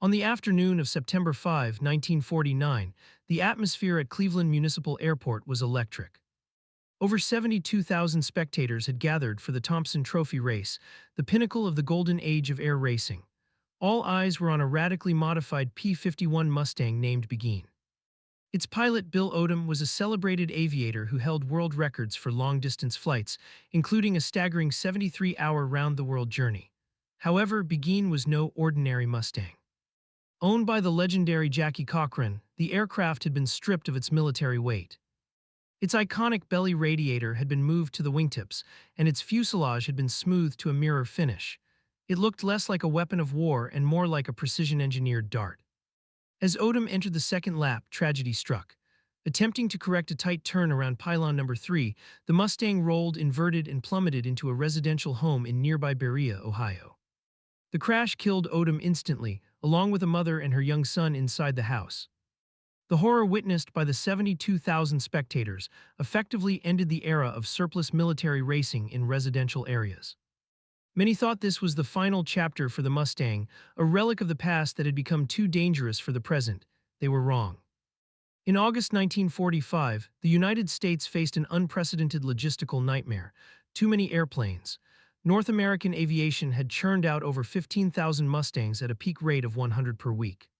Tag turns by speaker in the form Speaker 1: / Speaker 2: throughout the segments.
Speaker 1: On the afternoon of September 5, 1949, the atmosphere at Cleveland Municipal Airport was electric. Over 72,000 spectators had gathered for the Thompson Trophy race, the pinnacle of the golden age of air racing. All eyes were on a radically modified P-51 Mustang named Begin. Its pilot, Bill Odom, was a celebrated aviator who held world records for long-distance flights, including a staggering 73-hour round-the-world journey. However, Begin was no ordinary Mustang. Owned by the legendary Jackie Cochran, the aircraft had been stripped of its military weight. Its iconic belly radiator had been moved to the wingtips, and its fuselage had been smoothed to a mirror finish. It looked less like a weapon of war and more like a precision-engineered dart. As Odom entered the second lap, tragedy struck. Attempting to correct a tight turn around pylon number 3, the Mustang rolled, inverted, and plummeted into a residential home in nearby Berea, Ohio. The crash killed Odom instantly, along with a mother and her young son inside the house. The horror witnessed by the 72,000 spectators effectively ended the era of surplus military racing in residential areas. Many thought this was the final chapter for the Mustang, a relic of the past that had become too dangerous for the present. They were wrong. In August 1945, the United States faced an unprecedented logistical nightmare: too many airplanes. North American aviation had churned out over 15,000 Mustangs at a peak rate of 100 per week.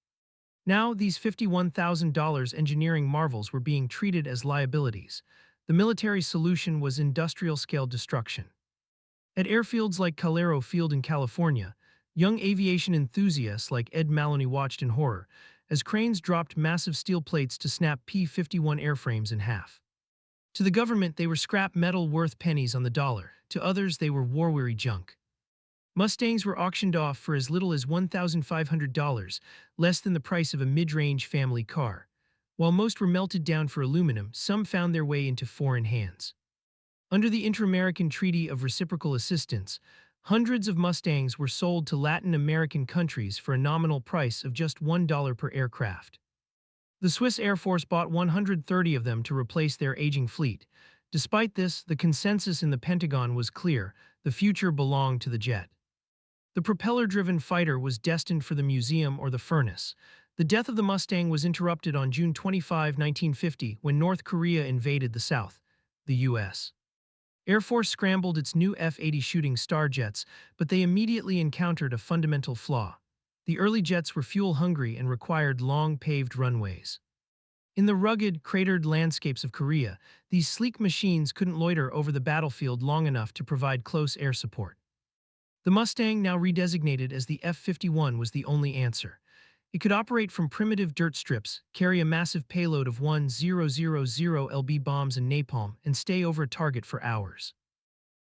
Speaker 1: Now, these $51,000 engineering marvels were being treated as liabilities. The military solution was industrial-scale destruction. At airfields like Calero Field in California, young aviation enthusiasts like Ed Maloney watched in horror as cranes dropped massive steel plates to snap P-51 airframes in half. To the government, they were scrap metal worth pennies on the dollar. To others, they were war-weary junk. Mustangs were auctioned off for as little as $1,500, less than the price of a mid-range family car. While most were melted down for aluminum, some found their way into foreign hands. Under the Inter-American Treaty of Reciprocal Assistance, hundreds of Mustangs were sold to Latin American countries for a nominal price of just $1 per aircraft. The Swiss Air Force bought 130 of them to replace their aging fleet. Despite this, the consensus in the Pentagon was clear: the future belonged to the jet. The propeller-driven fighter was destined for the museum or the furnace. The death of the Mustang was interrupted on June 25, 1950, when North Korea invaded the South, the U.S. Air Force scrambled its new F-80 Shooting Star jets, but they immediately encountered a fundamental flaw. The early jets were fuel-hungry and required long, paved runways. In the rugged, cratered landscapes of Korea, these sleek machines couldn't loiter over the battlefield long enough to provide close air support. The Mustang, now redesignated as the F-51, was the only answer. It could operate from primitive dirt strips, carry a massive payload of 1,000 lb bombs and napalm, and stay over a target for hours.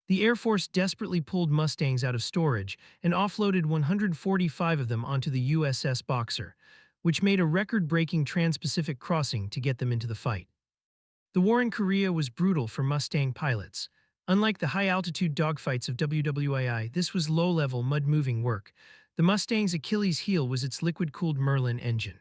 Speaker 1: The Air Force desperately pulled Mustangs out of storage and offloaded 145 of them onto the USS Boxer, which made a record-breaking trans-Pacific crossing to get them into the fight. The war in Korea was brutal for Mustang pilots. Unlike the high-altitude dogfights of WWII, this was low-level, mud-moving work. The Mustang's Achilles heel was its liquid-cooled Merlin engine.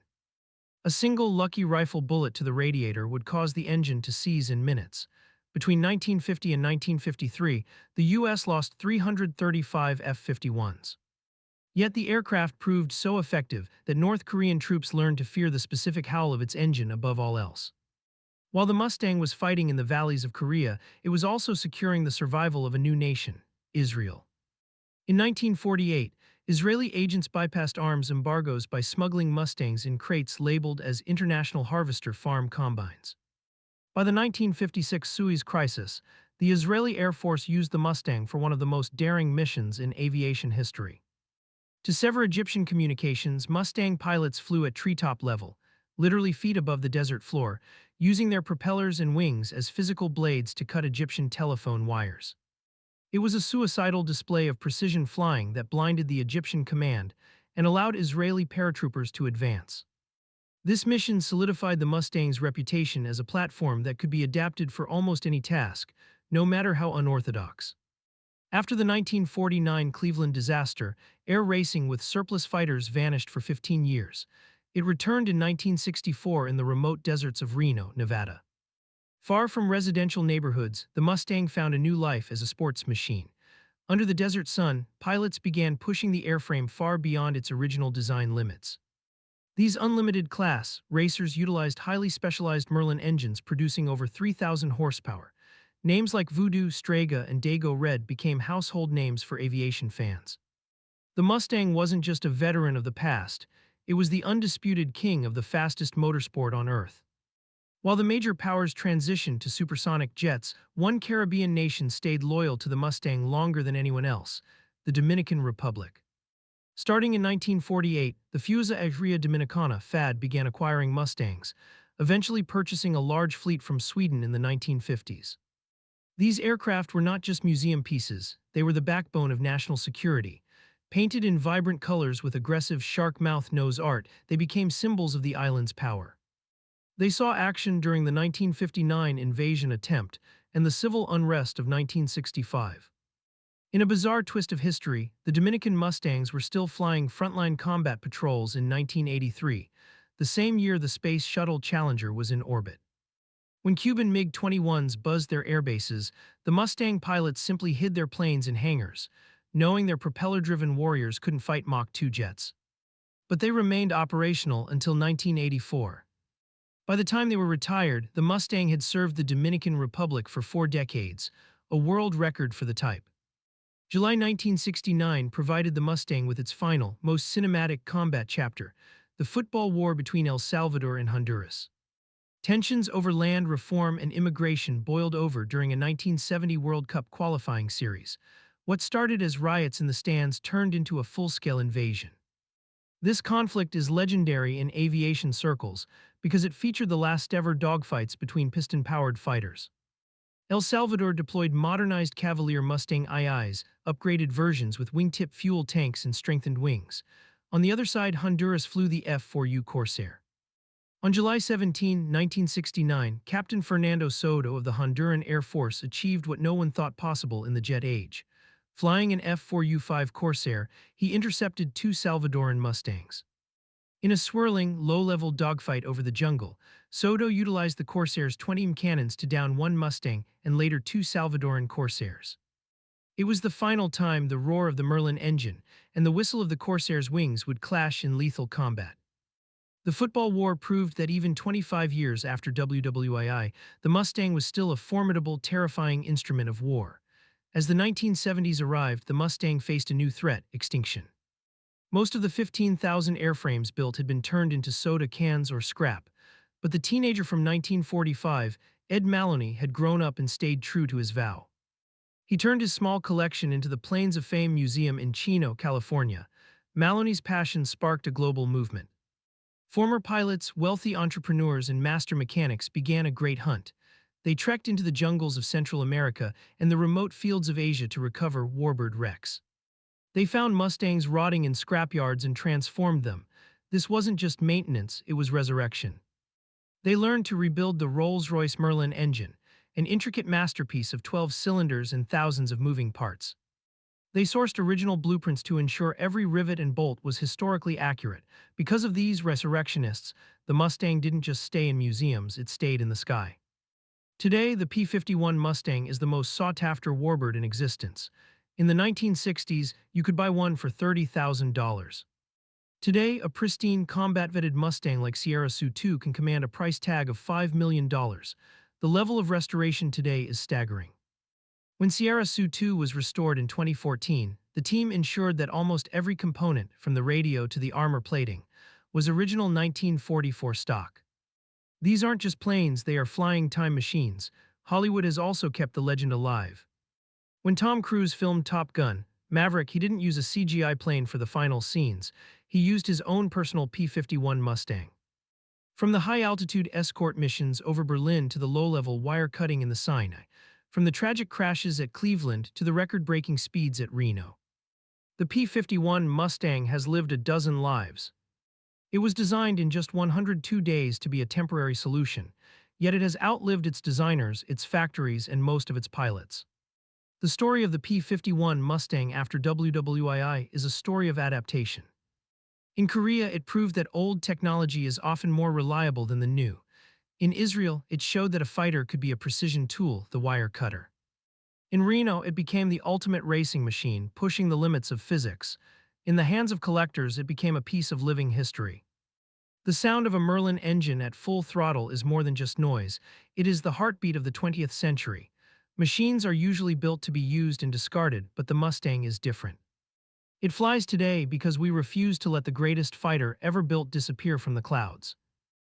Speaker 1: A single lucky rifle bullet to the radiator would cause the engine to seize in minutes. Between 1950 and 1953, the U.S. lost 335 F-51s. Yet the aircraft proved so effective that North Korean troops learned to fear the specific howl of its engine above all else. While the Mustang was fighting in the valleys of Korea, it was also securing the survival of a new nation, Israel. In 1948, Israeli agents bypassed arms embargoes by smuggling Mustangs in crates labeled as International Harvester Farm Combines. By the 1956 Suez Crisis, the Israeli Air Force used the Mustang for one of the most daring missions in aviation history. To sever Egyptian communications, Mustang pilots flew at treetop level, literally feet above the desert floor, using their propellers and wings as physical blades to cut Egyptian telephone wires. It was a suicidal display of precision flying that blinded the Egyptian command and allowed Israeli paratroopers to advance. This mission solidified the Mustang's reputation as a platform that could be adapted for almost any task, no matter how unorthodox. After the 1949 Cleveland disaster, air racing with surplus fighters vanished for 15 years. It returned in 1964 in the remote deserts of Reno, Nevada. Far from residential neighborhoods, the Mustang found a new life as a sports machine. Under the desert sun, pilots began pushing the airframe far beyond its original design limits. These unlimited class racers utilized highly specialized Merlin engines producing over 3,000 horsepower. Names like Voodoo, Strega, and Dago Red became household names for aviation fans. The Mustang wasn't just a veteran of the past, it was the undisputed king of the fastest motorsport on Earth. While the major powers transitioned to supersonic jets, one Caribbean nation stayed loyal to the Mustang longer than anyone else: the Dominican Republic. Starting in 1948, the Fuerza Aérea Dominicana FAD began acquiring Mustangs, eventually purchasing a large fleet from Sweden in the 1950s. These aircraft were not just museum pieces, they were the backbone of national security. Painted in vibrant colors with aggressive shark mouth nose art, they became symbols of the island's power. They saw action during the 1959 invasion attempt and the civil unrest of 1965. In a bizarre twist of history, the Dominican Mustangs were still flying frontline combat patrols in 1983, the same year the Space Shuttle Challenger was in orbit. When Cuban MiG-21s buzzed their airbases, the Mustang pilots simply hid their planes in hangars, knowing their propeller-driven warriors couldn't fight Mach 2 jets. But they remained operational until 1984. By the time they were retired, the Mustang had served the Dominican Republic for 4 decades, a world record for the type. July 1969 provided the Mustang with its final, most cinematic combat chapter, the football war between El Salvador and Honduras. Tensions over land reform and immigration boiled over during a 1970 World Cup qualifying series. What started as riots in the stands turned into a full-scale invasion. This conflict is legendary in aviation circles because it featured the last-ever dogfights between piston-powered fighters. El Salvador deployed modernized Cavalier Mustang IIs, upgraded versions with wingtip fuel tanks and strengthened wings. On the other side, Honduras flew the F-4U Corsair. On July 17, 1969, Captain Fernando Soto of the Honduran Air Force achieved what no one thought possible in the jet age. Flying an F-4U-5 Corsair, he intercepted 2 Salvadoran Mustangs. In a swirling, low-level dogfight over the jungle, Soto utilized the Corsair's 20 cannons to down 1 Mustang and later 2 Salvadoran Corsairs. It was the final time the roar of the Merlin engine and the whistle of the Corsair's wings would clash in lethal combat. The football war proved that even 25 years after WWII, the Mustang was still a formidable, terrifying instrument of war. As the 1970s arrived, the Mustang faced a new threat: extinction. Most of the 15,000 airframes built had been turned into soda cans or scrap, but the teenager from 1945, Ed Maloney, had grown up and stayed true to his vow. He turned his small collection into the Planes of Fame Museum in Chino, California. Maloney's passion sparked a global movement. Former pilots, wealthy entrepreneurs, and master mechanics began a great hunt. They trekked into the jungles of Central America and the remote fields of Asia to recover warbird wrecks. They found Mustangs rotting in scrapyards and transformed them. This wasn't just maintenance, it was resurrection. They learned to rebuild the Rolls-Royce Merlin engine, an intricate masterpiece of 12 cylinders and thousands of moving parts. They sourced original blueprints to ensure every rivet and bolt was historically accurate. Because of these resurrectionists, the Mustang didn't just stay in museums, it stayed in the sky. Today, the P-51 Mustang is the most sought-after warbird in existence. In the 1960s, you could buy one for $30,000. Today, a pristine, combat-vetted Mustang like Sierra SU-2 can command a price tag of $5 million. The level of restoration today is staggering. When Sierra SU-2 was restored in 2014, the team ensured that almost every component, from the radio to the armor plating, was original 1944 stock. These aren't just planes, they are flying time machines. Hollywood has also kept the legend alive. When Tom Cruise filmed Top Gun: Maverick, he didn't use a CGI plane for the final scenes. He used his own personal P-51 Mustang. From the high-altitude escort missions over Berlin to the low-level wire cutting in the Sinai, from the tragic crashes at Cleveland to the record-breaking speeds at Reno, the P-51 Mustang has lived a dozen lives. It was designed in just 102 days to be a temporary solution, yet it has outlived its designers, its factories, and most of its pilots. The story of the P-51 Mustang after WWII is a story of adaptation. In Korea, it proved that old technology is often more reliable than the new. In Israel, it showed that a fighter could be a precision tool, the wire cutter. In Reno, it became the ultimate racing machine, pushing the limits of physics. In the hands of collectors, it became a piece of living history. The sound of a Merlin engine at full throttle is more than just noise, it is the heartbeat of the 20th century. Machines are usually built to be used and discarded, but the Mustang is different. It flies today because we refuse to let the greatest fighter ever built disappear from the clouds.